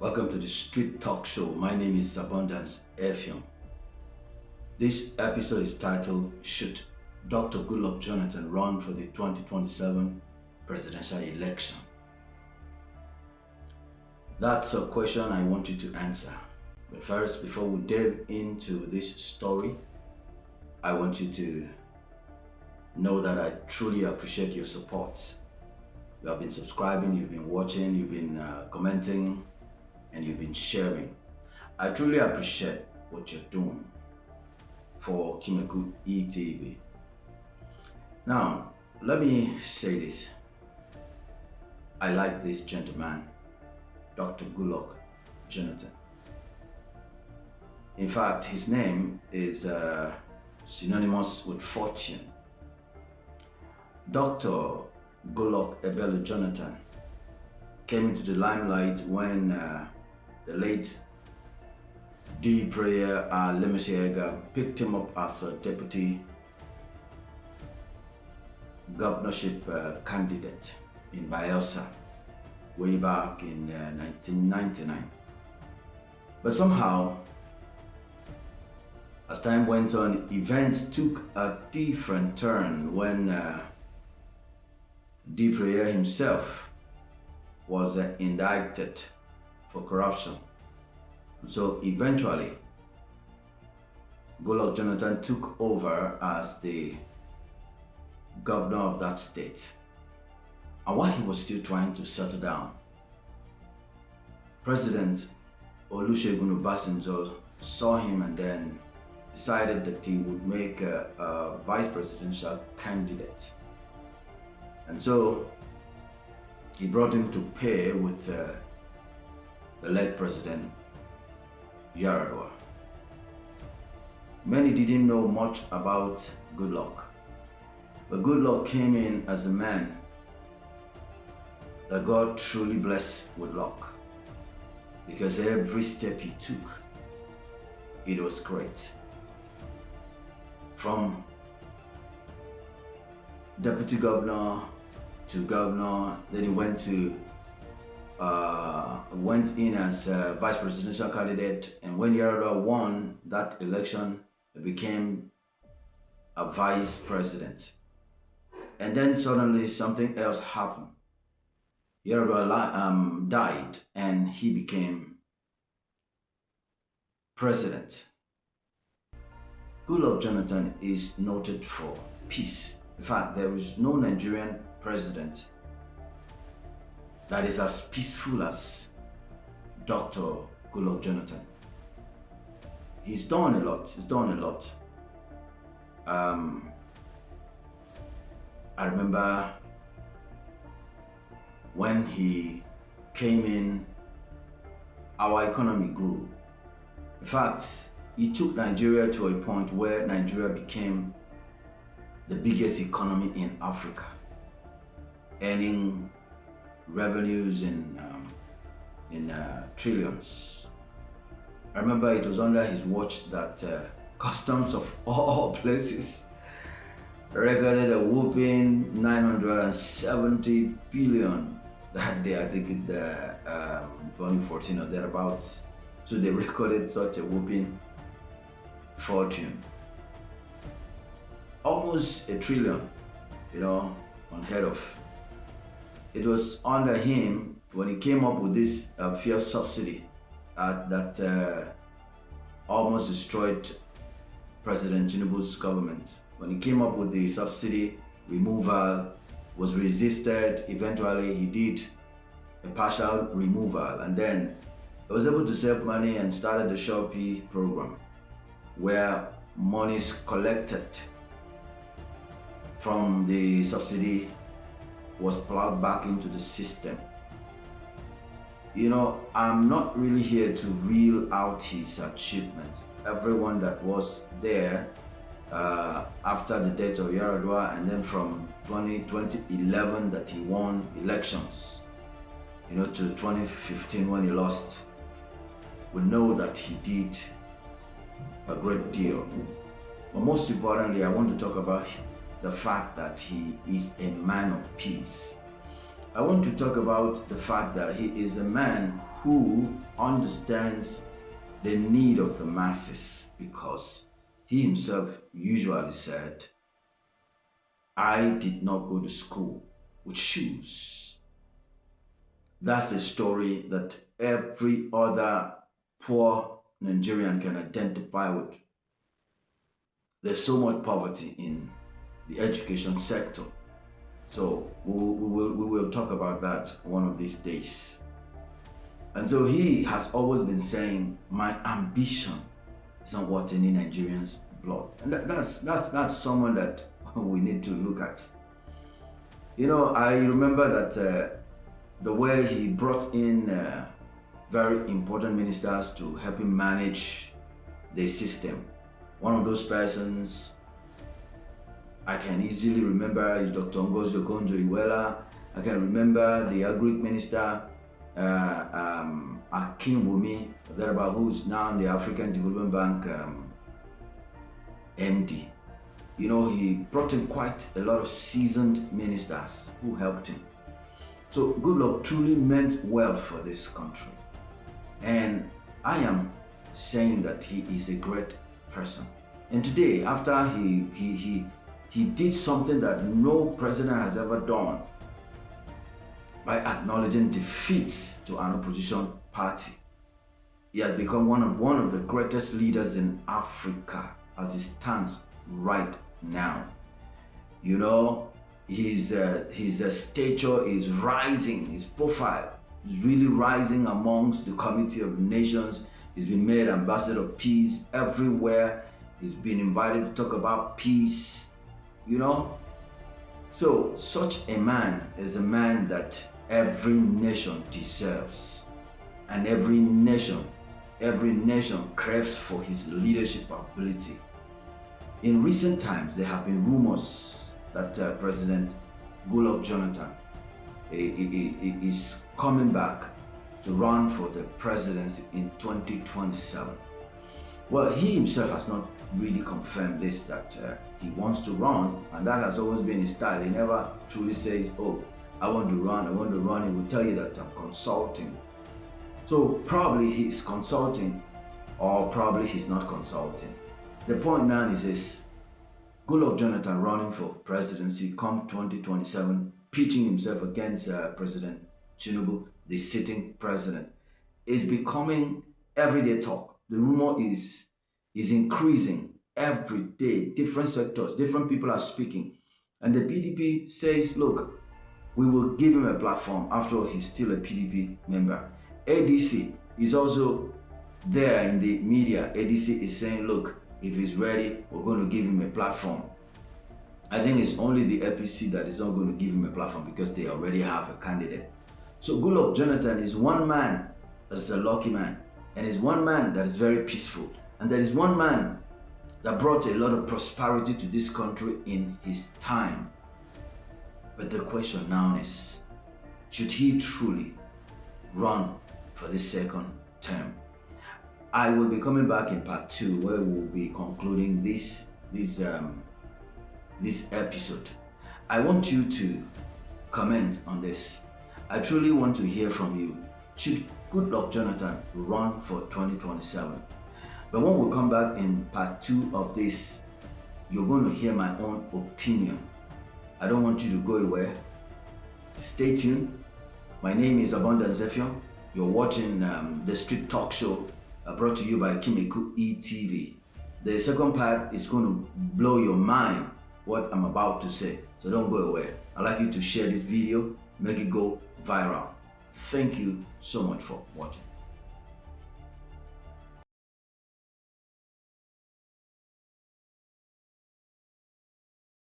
Welcome to the Street Talk Show. My name is Abundance Effiong. This episode is titled, Should Dr. Goodluck Jonathan Run for the 2027 Presidential Election? That's a question I want you to answer. But first, before we delve into this story, I want you to know that I truly appreciate your support. You have been subscribing, you've been watching, you've been commenting, and you've been sharing. I truly appreciate what you're doing for Kimeku ETV. Now, let me say this. I like this gentleman, Dr. Goodluck Jonathan. In fact, his name is synonymous with fortune. Dr. Goodluck Jonathan came into the limelight when the late D. Prayer Lemesiega picked him up as a deputy governorship candidate in Bayelsa way back in 1999. But somehow, as time went on, events took a different turn when D. Prayer himself was indicted for corruption. So eventually, Goodluck Jonathan took over as the governor of that state. And while he was still trying to settle down, President Olusegun Obasanjo saw him and then decided that he would make a vice presidential candidate. And so he brought him to pair with the late President Yar'adua. Many didn't know much about Goodluck, but Goodluck came in as a man that God truly blessed with luck, because every step he took, it was great. From deputy governor to governor, then he went in as a vice presidential candidate, and when Yar'adua won that election, he became a vice president. And then suddenly something else happened. Yar'adua died and he became president. Goodluck Jonathan is noted for peace. In fact, there is no Nigerian president that is as peaceful as Dr. Goodluck Jonathan. He's done a lot. I remember when he came in, our economy grew. In fact, he took Nigeria to a point where Nigeria became the biggest economy in Africa, earning revenues in trillions. I remember it was under his watch that customs of all places recorded a whooping 970 billion that day. I think in the 2014 or thereabouts. So they recorded such a whooping fortune. Almost a trillion, unheard of. It was under him when he came up with this fuel subsidy that almost destroyed President Tinubu's government. When he came up with the subsidy removal, was resisted. Eventually, he did a partial removal, and then he was able to save money and started the Shopee program, where monies collected from the subsidy was plowed back into the system. I'm not really here to reel out his achievements. Everyone that was there after the death of Yar'adua, and then from 2011 that he won elections, to 2015 when he lost, will know that he did a great deal. But most importantly, I want to talk about the fact that he is a man of peace. I want to talk about the fact that he is a man who understands the need of the masses, because he himself usually said, I did not go to school with shoes. That's a story that every other poor Nigerian can identify with. There's so much poverty in the education sector. So we will talk about that one of these days. And so he has always been saying, my ambition is not what any Nigerian's blood. And that's someone that we need to look at. You know, I remember that the way he brought in very important ministers to help him manage the system. One of those persons I can easily remember is Dr. Ngozi Okonjo-Iweala. I can remember the Agric Minister, Akin Wumi, who's now in the African Development Bank MD. You know, he brought in quite a lot of seasoned ministers who helped him. So Goodluck truly meant well for this country. And I am saying that he is a great person. And today, after he did something that no president has ever done by acknowledging defeats to an opposition party, he has become one of the greatest leaders in Africa as he stands right now. You know, his stature is rising, his profile is really rising amongst the Committee of Nations. He's been made ambassador of peace everywhere. He's been invited to talk about peace, you know. So such a man is a man that every nation deserves, and every nation craves for his leadership ability. In recent times, there have been rumors that President Goodluck Jonathan is coming back to run for the presidency in 2027. Well, he himself has not really confirmed this, that he wants to run, and that has always been his style. He never truly says, oh, I want to run. He will tell you that I'm consulting. So probably he's consulting, or probably he's not consulting. The point now is this: Goodluck Jonathan running for presidency come 2027, pitching himself against President Tinubu, the sitting president, is becoming everyday talk. The rumor is increasing every day. Different sectors, different people are speaking. And the PDP says, look, we will give him a platform. After all, he's still a PDP member. ADC is also there in the media. ADC is saying, look, if he's ready, we're going to give him a platform. I think it's only the APC that is not going to give him a platform because they already have a candidate. So Goodluck Jonathan is one man that's a lucky man, and is one man that is very peaceful, and there is one man that brought a lot of prosperity to this country in his time. But the question now is, should he truly run for this second term? I will be coming back in part 2, where we'll be concluding this episode. I want you to comment on this. I truly want to hear from you. Should Goodluck Jonathan run for 2027? But when we come back in part 2 of this, you're going to hear my own opinion. I don't want you to go away. Stay tuned. My name is Abundance Zephion. You're watching the Street Talk Show brought to you by Kimeku ETV. The second part is going to blow your mind, what I'm about to say. So don't go away. I'd like you to share this video, make it go viral. Thank you so much for watching.